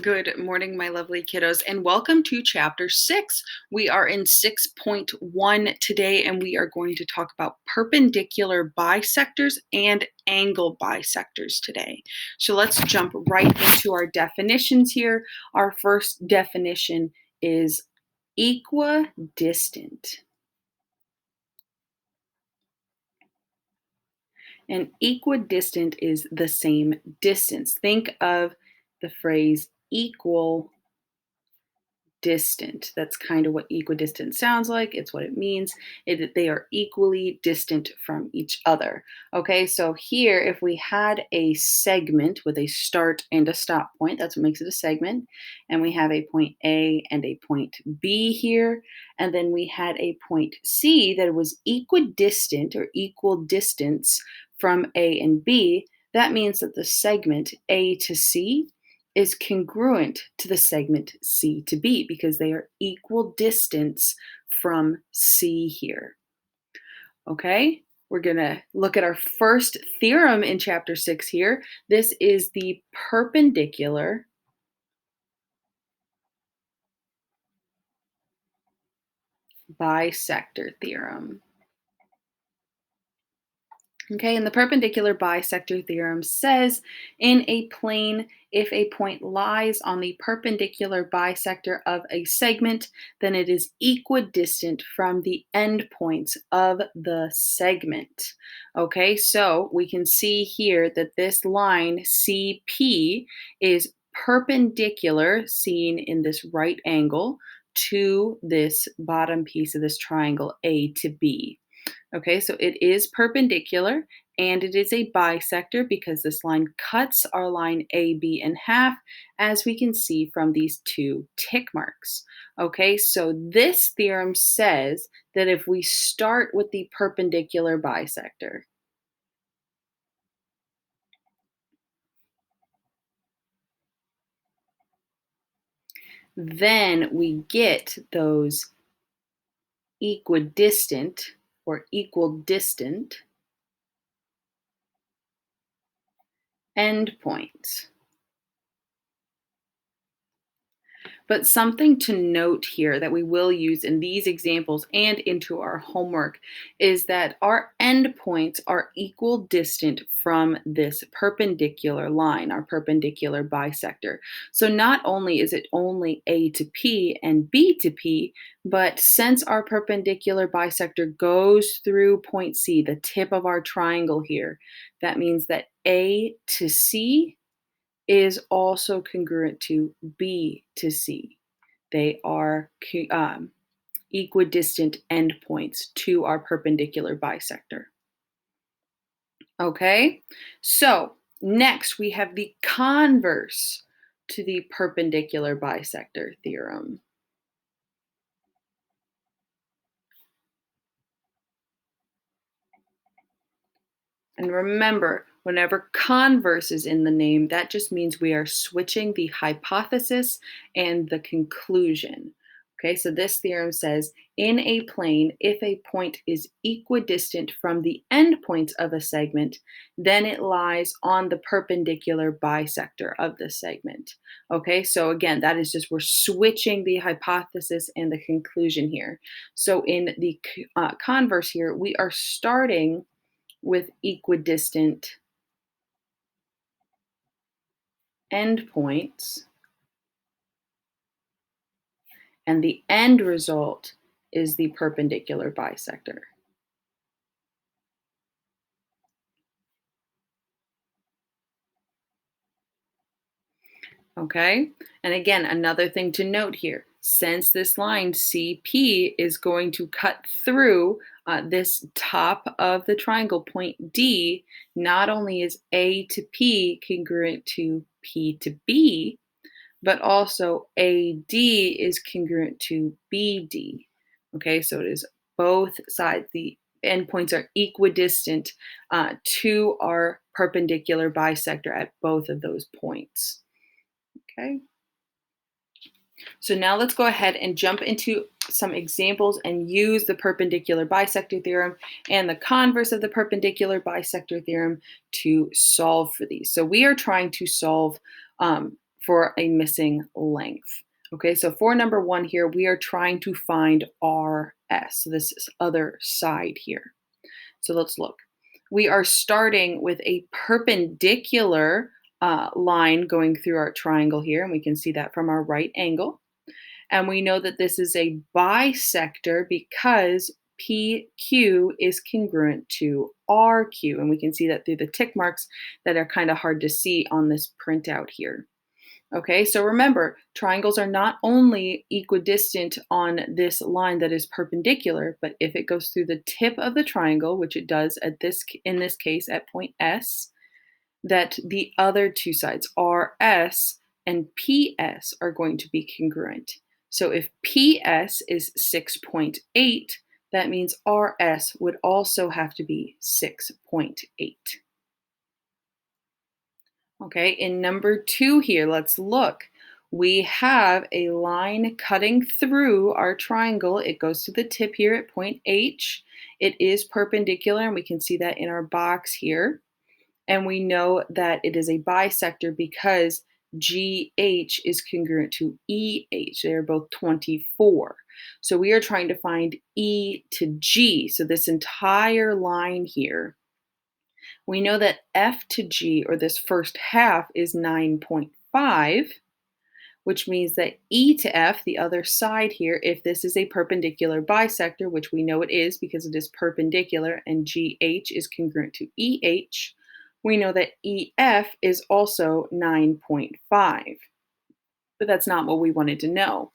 Good morning, my lovely kiddos, and welcome to chapter 6. We are in 6.1 today, and we are going to talk about perpendicular bisectors and angle bisectors today. So let's jump right into our definitions here. Our first definition is equidistant. And equidistant is the same distance. Think of the phrase equal distant. That's kind of what equidistant sounds like. It's what it means. They are equally distant from each other. Okay, so here, if we had a segment with a start and a stop point, that's what makes it a segment. And we have a point A and a point B here. And then we had a point C that was equidistant or equal distance from A and B. That means that the segment A to C is congruent to the segment C to B because they are equal distance from C here. Okay, we're going to look at our first theorem in chapter 6 here. This is the perpendicular bisector theorem. Okay, and the perpendicular bisector theorem says in a plane, if a point lies on the perpendicular bisector of a segment, then it is equidistant from the endpoints of the segment. Okay, so we can see here that this line CP is perpendicular, seen in this right angle, to this bottom piece of this triangle A to B. Okay, so it is perpendicular and it is a bisector because this line cuts our line AB in half, as we can see from these two tick marks. Okay, so this theorem says that if we start with the perpendicular bisector, then we get those equidistant or equal distant endpoints. But something to note here that we will use in these examples and into our homework is that our endpoints are equal distant from this perpendicular line, our perpendicular bisector. So not only is it only A to P and B to P, but since our perpendicular bisector goes through point C, the tip of our triangle here, that means that A to C is also congruent to B to C. They are equidistant endpoints to our perpendicular bisector. Okay, so next we have the converse to the perpendicular bisector theorem. And remember, whenever converse is in the name, that just means we are switching the hypothesis and the conclusion. Okay, so this theorem says in a plane, if a point is equidistant from the endpoints of a segment, then it lies on the perpendicular bisector of the segment. Okay, so again, that is just we're switching the hypothesis and the conclusion here. So in the converse here, we are starting with equidistant endpoints, and the end result is the perpendicular bisector. Okay, and again, another thing to note here, since this line CP is going to cut through this top of the triangle point D, not only is A to P congruent to P to B, but also AD is congruent to BD. Okay, so it is both sides. The endpoints are equidistant to our perpendicular bisector at both of those points. Okay. So now let's go ahead and jump into some examples and use the perpendicular bisector theorem and the converse of the perpendicular bisector theorem to solve for these. So we are trying to solve for a missing length. Okay, so for number one here, we are trying to find RS, so this is other side here. So let's look. We are starting with a perpendicular line going through our triangle here, and we can see that from our right angle. And we know that this is a bisector because PQ is congruent to RQ. And we can see that through the tick marks that are kind of hard to see on this printout here. Okay, so remember, triangles are not only equidistant on this line that is perpendicular, but if it goes through the tip of the triangle, which it does at in this case at point S, that the other two sides, RS and PS, are going to be congruent. So if PS is 6.8, that means RS would also have to be 6.8. Okay, in number two here, let's look. We have a line cutting through our triangle. It goes to the tip here at point H. It is perpendicular, and we can see that in our box here. And we know that it is a bisector because GH is congruent to EH. They are both 24. So we are trying to find E to G. So this entire line here, we know that F to G, or this first half, is 9.5, which means that E to F, the other side here, if this is a perpendicular bisector, which we know it is because it is perpendicular and GH is congruent to EH, we know that EF is also 9.5. But that's not what we wanted to know.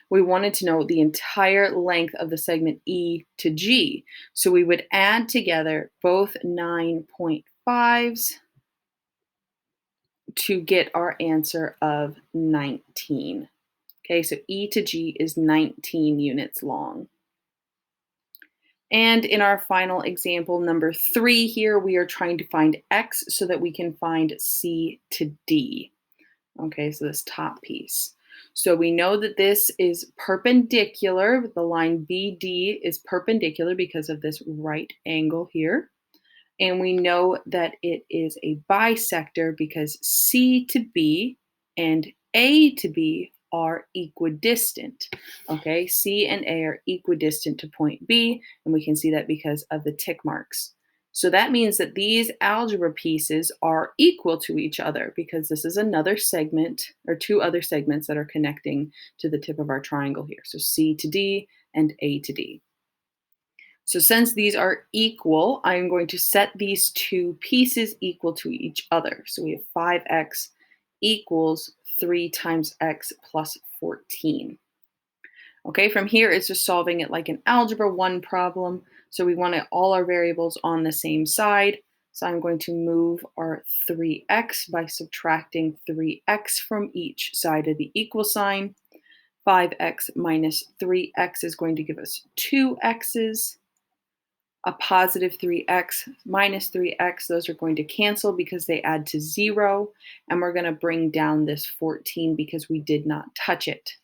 We wanted to know the entire length of the segment E to G. So we would add together both 9.5s to get our answer of 19. Okay, so E to G is 19 units long. And in our final example, number 3 here, we are trying to find X so that we can find C to D. Okay, so this top piece. So we know that this is perpendicular. The line BD is perpendicular because of this right angle here. And we know that it is a bisector because C to B and A to B are equidistant. Okay, C and A are equidistant to point B, and we can see that because of the tick marks. So that means that these algebra pieces are equal to each other because this is another segment or two other segments that are connecting to the tip of our triangle here. So C to D and A to D. So since these are equal, I'm going to set these two pieces equal to each other. So we have 5x equals 3 times x plus 14. Okay, from here it's just solving it like an algebra 1 problem. So we want all our variables on the same side. So I'm going to move our 3x by subtracting 3x from each side of the equal sign. 5x minus 3x is going to give us 2x's. A positive 3x minus 3x, those are going to cancel because they add to 0. And we're going to bring down this 14 because we did not touch it.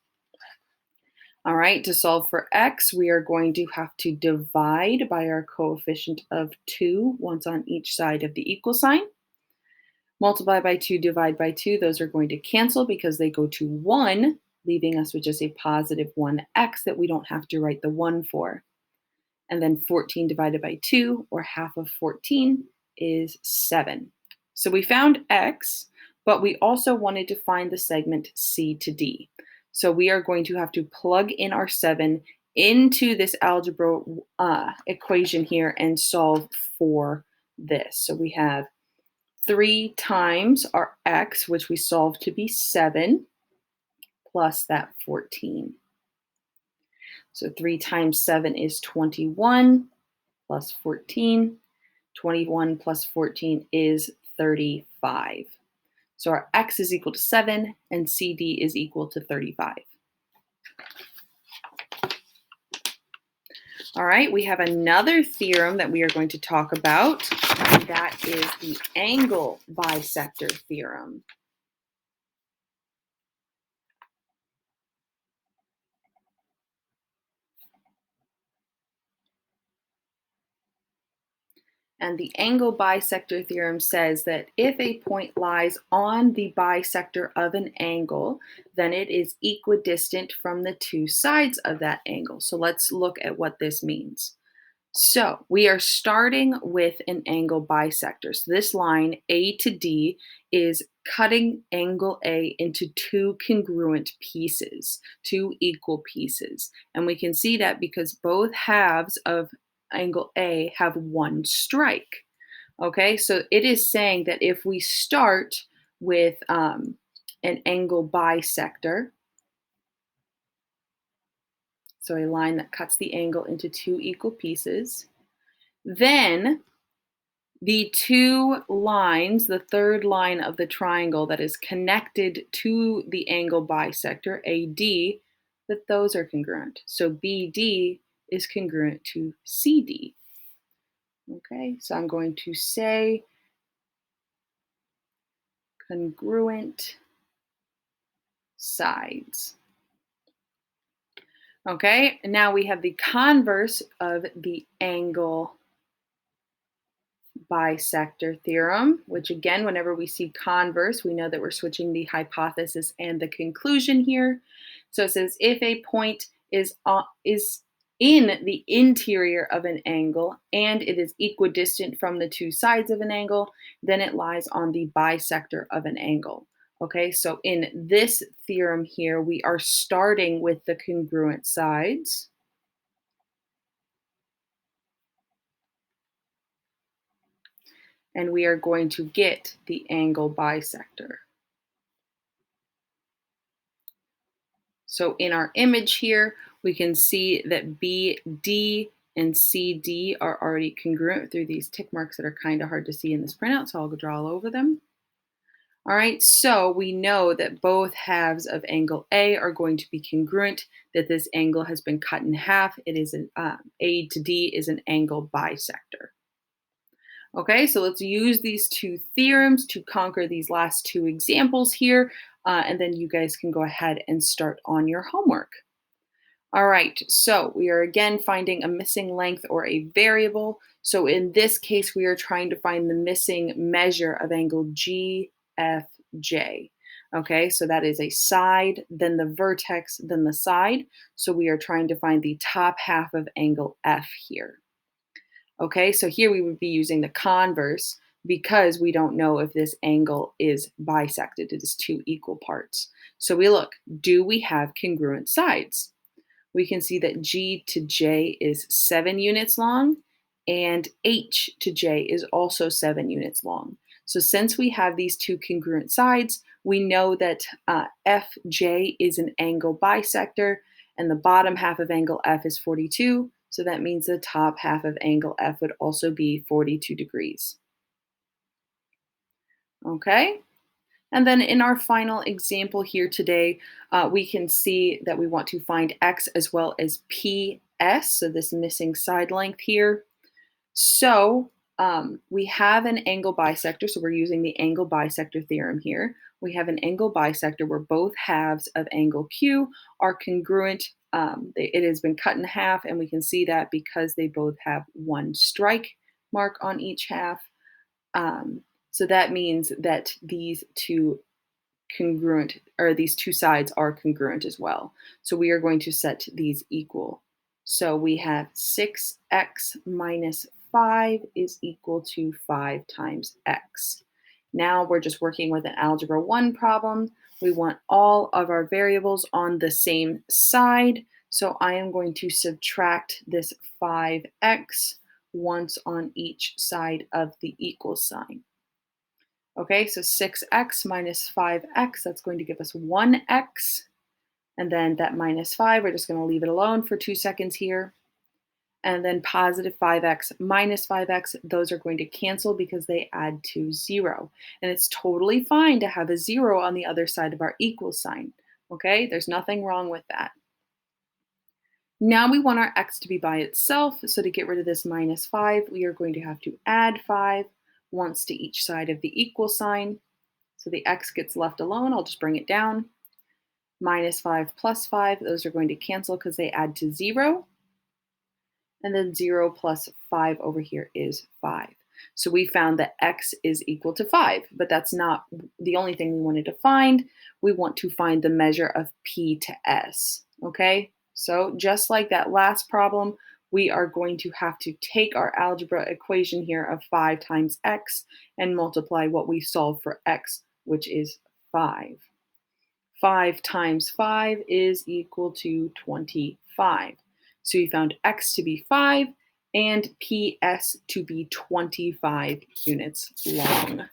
All right, to solve for x, we are going to have to divide by our coefficient of 2 once on each side of the equal sign. Multiply by 2, divide by 2, those are going to cancel because they go to 1, leaving us with just a positive 1x that we don't have to write the 1 for. And then 14 divided by 2, or half of 14, is 7. So we found x, but we also wanted to find the segment C to D. So we are going to have to plug in our 7 into this algebra equation here and solve for this. So we have 3 times our x, which we solved to be 7, plus that 14. So 3 times 7 is 21, plus 14. 21 plus 14 is 35. So our x is equal to 7 and CD is equal to 35. All right, we have another theorem that we are going to talk about, and that is the angle bisector theorem. And the angle bisector theorem says that if a point lies on the bisector of an angle, then it is equidistant from the two sides of that angle. So let's look at what this means. So we are starting with an angle bisector. So this line A to D is cutting angle A into two congruent pieces, two equal pieces. And we can see that because both halves of angle A have one strike. Okay, so it is saying that if we start with an angle bisector, so a line that cuts the angle into two equal pieces, then the two lines, the third line of the triangle that is connected to the angle bisector, AD, that those are congruent. So BD is congruent to CD. Okay, so I'm going to say congruent sides. Okay, and now we have the converse of the angle bisector theorem, which again, whenever we see converse, we know that we're switching the hypothesis and the conclusion here. So it says if a point is in the interior of an angle and it is equidistant from the two sides of an angle, then it lies on the bisector of an angle. Okay, so in this theorem here, we are starting with the congruent sides. And we are going to get the angle bisector. So in our image here, we can see that BD and CD are already congruent through these tick marks that are kind of hard to see in this printout, so I'll draw all over them. All right, so we know that both halves of angle A are going to be congruent, that this angle has been cut in half. It is an A to D is an angle bisector. Okay, so let's use these two theorems to conquer these last two examples here, and then you guys can go ahead and start on your homework. All right, so we are again finding a missing length or a variable. So in this case, we are trying to find the missing measure of angle GFJ. Okay, so that is a side, then the vertex, then the side. So we are trying to find the top half of angle F here. Okay, so here we would be using the converse because we don't know if this angle is bisected. It is two equal parts. So we look, do we have congruent sides? We can see that G to J is 7 units long and H to J is also 7 units long. So since we have these two congruent sides, we know that FJ is an angle bisector and the bottom half of angle F is 42. So that means the top half of angle F would also be 42 degrees. Okay? And then in our final example here today, we can see that we want to find X as well as PS, so this missing side length here. So we have an angle bisector, so we're using the angle bisector theorem here. We have an angle bisector where both halves of angle Q are congruent. It has been cut in half, and we can see that because they both have one strike mark on each half. So that means that these two these two sides are congruent as well. So we are going to set these equal. So we have 6x minus 5 is equal to 5 times x. Now we're just working with an algebra 1 problem. We want all of our variables on the same side. So I am going to subtract this 5x once on each side of the equal sign. Okay, so 6x minus 5x, that's going to give us 1x. And then that minus 5, we're just going to leave it alone for 2 seconds here. And then positive 5x minus 5x, those are going to cancel because they add to 0. And it's totally fine to have a 0 on the other side of our equal sign. Okay, there's nothing wrong with that. Now we want our x to be by itself. So to get rid of this minus 5, we are going to have to add 5 once to each side of the equal sign. So the x gets left alone. I'll just bring it down. Minus 5 plus 5, those are going to cancel because they add to 0. And then 0 plus 5 over here is 5. So we found that x is equal to 5, but that's not the only thing we wanted to find. We want to find the measure of p to s, okay? So just like that last problem, we are going to have to take our algebra equation here of 5 times x and multiply what we solved for x, which is 5. 5 times 5 is equal to 25. So we found x to be 5 and PS to be 25 units long.